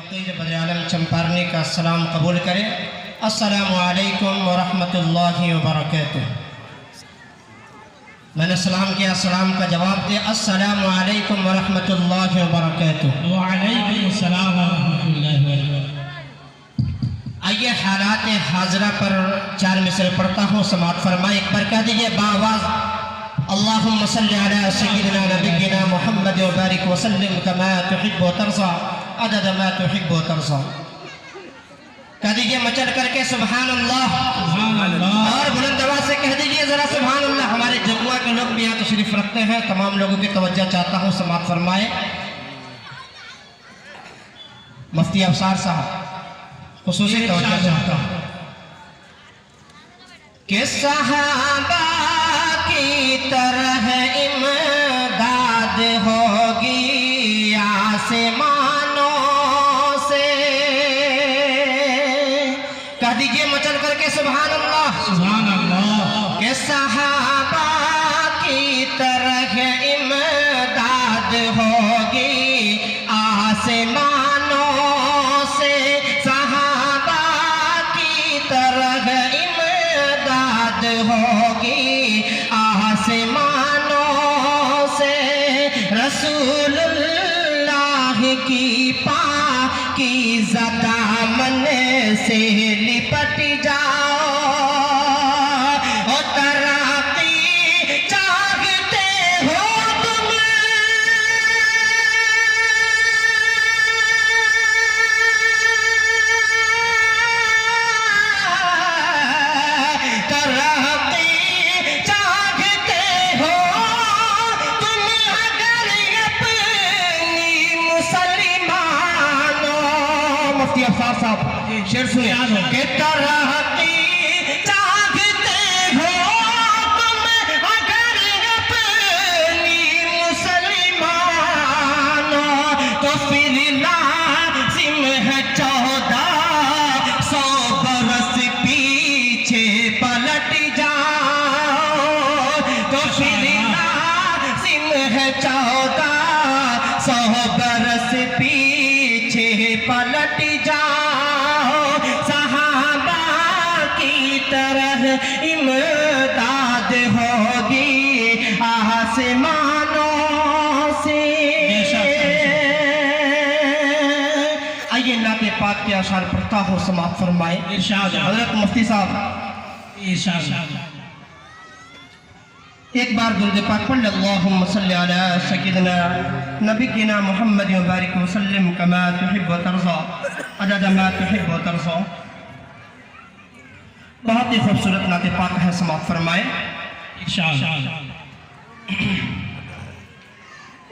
फकीर बदर आलम चंपारनी का सलाम कबूल करें। अस्सलामु अलैकुम वरहमतुल्लाहि वबरकातुह। मैंने सलाम किया, सलाम का जवाब दे अस्सलामु अलैकुम वरहमतुल्लाहि वबरकातुह। वालेकुम अस्सलाम वरहमतुल्लाहि वबरकातुह। आइए हालात हाजरा पर चार मिसरे पढ़ता हूँ, समाअत फरमाए। एक बार कह दीजिए बाआवाज़ अल्लाहुम्मा सल्लि अला सय्यिदिना नबिय्यिना मुहम्मद व बारिक व सल्लिम कमा तुहिब्बु व तर्ज़ा अदद मा तुहिब्बु व तर्ज़ा। कह दीजिए मचल करके सुभान अल्लाह, और बुलंद आवाज़ से कह दीजिए ज़रा सुभान अल्लाह। हमारे जमुआ के लोग भी यहाँ तशरीफ़ रखते हैं, तमाम लोगों की तवज्जो चाहता हूँ, समाअत फरमाए। मुफ्ती अफसार साहब खुसूसी तवज्जो चाहता हूँ कि सहाबा की तरह इमदाद होगी आसमानों से। कह दीजिए मचल करके सुभान अल्लाह, सुभान अल्लाह। कि सहाबा की तरह इमदाद होगी आसमानों से। सहाबा की तरह इमदाद होगी आसमानों से। रसूलुल्लाह की पाकीज़ा दामन से लिपट जाओ, और तरक्की चाहते हो तुम, तरक्की चाहते हो तुम अगर अपनी मुसलमानों। मुफ्ती अफसार साहब शेर सुनिए कि तरक्की चाहते हो तुम अगर अपनी मुसलमानों, तो फिर लाजिम है 1400 बरस पीछे पलट जाओ। तो फिर लाजिम है 1400 बरस पीछे पलट जाओ। सहाबा की तरह इमदाद होगी आसमानों से। आइए नाते पाक के अशार पढ़ता हो, समाअत फरमाए। इरशाद हजरत मुफ्ती साहब इरशाद। एक बार दुरूद पाक पढ़ ले। अल्लाहुम्मा सल्लि अला सय्यिदिना नबिय्यिना मुहम्मद व बारिक व सल्लिम कमा तुहिब्बु व तर्ज़ा अदद मा तुहिब्बु व तर्ज़ा। बहुत ही खूबसूरत नाते पाक है, समाअत फरमाए। इरशाद।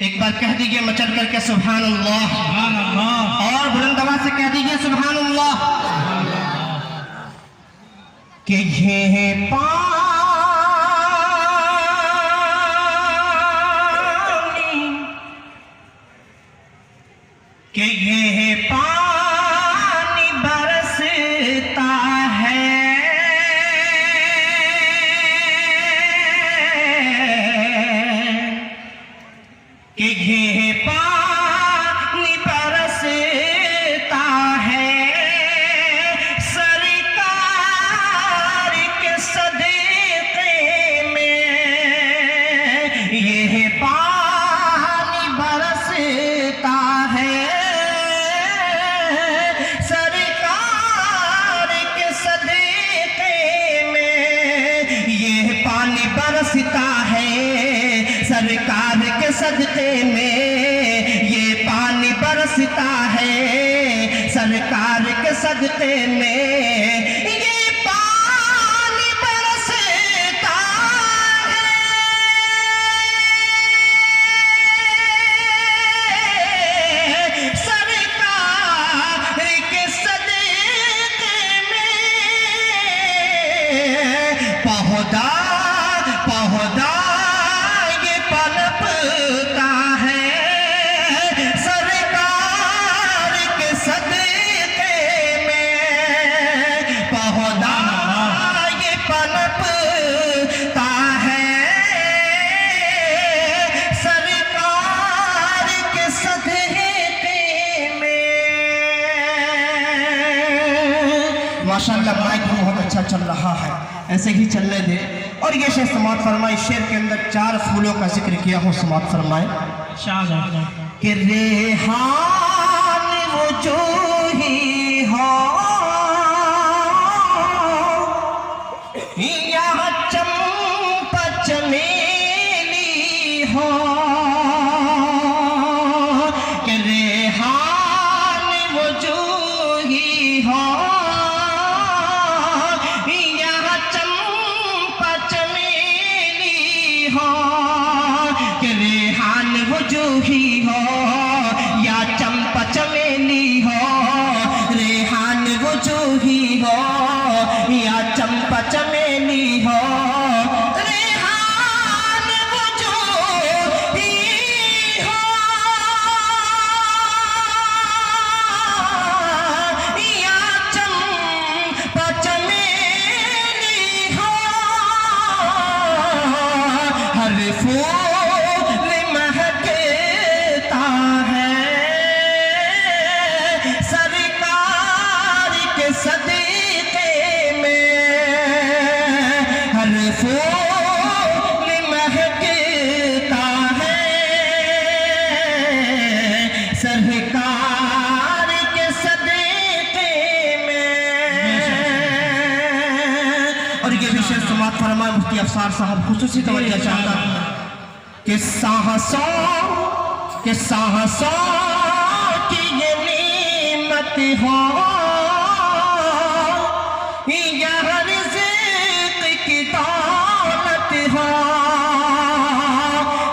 एक बार कह दीजिए मचल करके सुभान अल्लाह, सुभान अल्लाह। और बुलंद आवाज़ से कह दीजिए सुभान अल्लाह। कि ये कि ये पानी बरसता है, कि ये पानी बरसता है सरकार के सदक़े में। ये पानी बरसता है सरकार के सदक़े में। ये पानी बरसता है सरकार के सदक़े में। ये पानी बरसता है सरकार के सदक़े में। ये पानी बरसता है सरकार के सदक़े में। पौधा पौधा ये पनपता है सरकार के सदक़े में। चल रहा है, ऐसे ही चलने दे। और ये शेर समात फरमाए, शेर के अंदर 4 फूलों का जिक्र किया हो, समात फरमाए कि रेहान वो जो ही हो या चंपा चमेली हो, कि रेहान वो जो ही हो या चंपा चमेली हो, कि रेहान वो जो ही हो या चंपा चमेली हो, रेहान वो जो ही हो या चंपा चमेली हो, रेहान वो जो ही हो या चंपा चमेली हो, हर फूल महकता है सरकार के सदीके में, हर फूल महकता है सरकार के सदीके में। और ये भी शेर समात फरमाए मुफ्ती अफसार साहब खुसूसी तवज्जो चाहता कि साहसों की ये नीमत हो या रिज़्क़ की दौलत हो,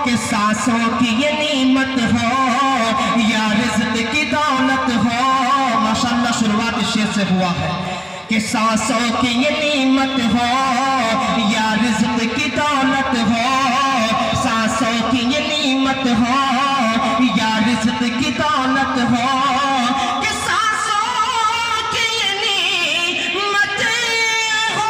कि सांसों की ये नीमत हो या रिज़्क़ की दौलत हो। माशाअल्लाह शुरुआत इस शेर से हुआ है कि सांसों की ये नीमत हो या रिज़्क़ की दौलत हो, सांसों की ये नीमत हो या रिज़्क़ की दौलत हो, कि सांसों की ये नीमत हो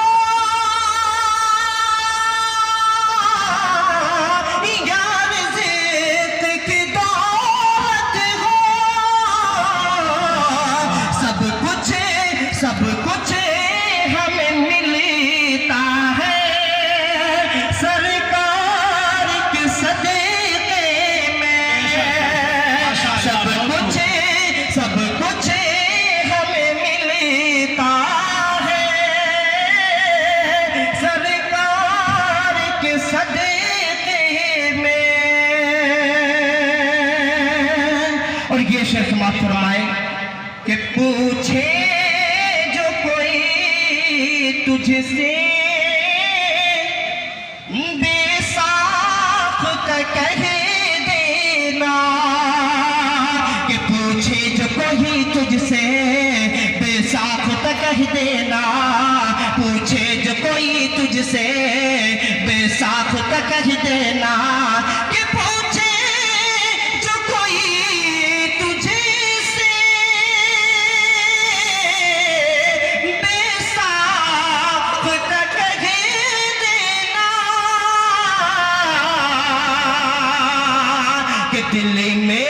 या रिज़्क़ की दौलत हो, सब कुछ हमें मिलता है सरकार के सदीके में, सब कुछ हमें मिलता है सरकार के सदीके में। और ये शेर समात फरमाए कि पूछे जो कोई तुझसे बेसाख्त कह देना, कि पूछे जो कोई तुझसे बेसाख्त कह देना, पूछे जो कोई तुझसे बेसाख्त कह देना, कि पूछे जो कोई तुझसे बेसाख्त कह देना, कि दिल में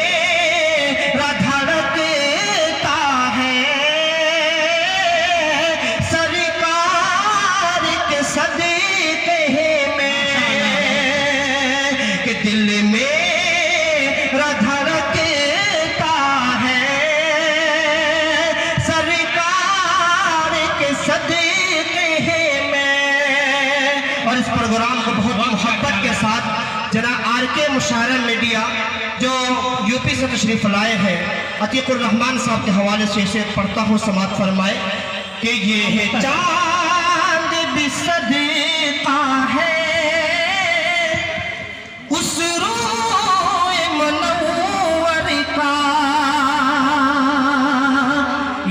धड़कता है सरकार के सदीके में, कि दिल में धड़कता है सरकार के सदीके में। और इस प्रोग्राम को बहुत मोहब्बत के साथ जना RK मुशायरा मीडिया जो यूपी से तशरीफ लाए हैं, अतीकुर रहमान साहब के हवाले से इसे पढ़ता हूँ, समात फरमाए कि ये है चांद भी सदका है उस रोए मनव्वर का,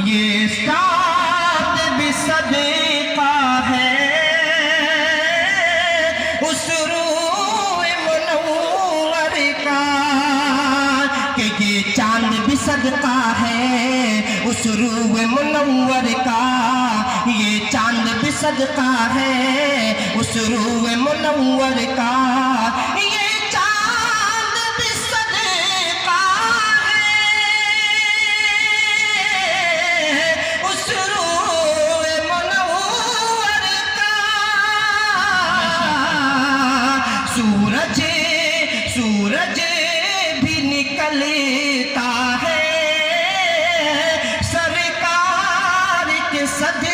ये चांद भी सदका है उस रोए मनव्वर का, कि ये चांद भी सदका है उस रूह मुनव्वर का, ये चांद भी सदका है उस रूह मुनव्वर का, ये चांद भी सदका है उस रूह मुनव्वर सद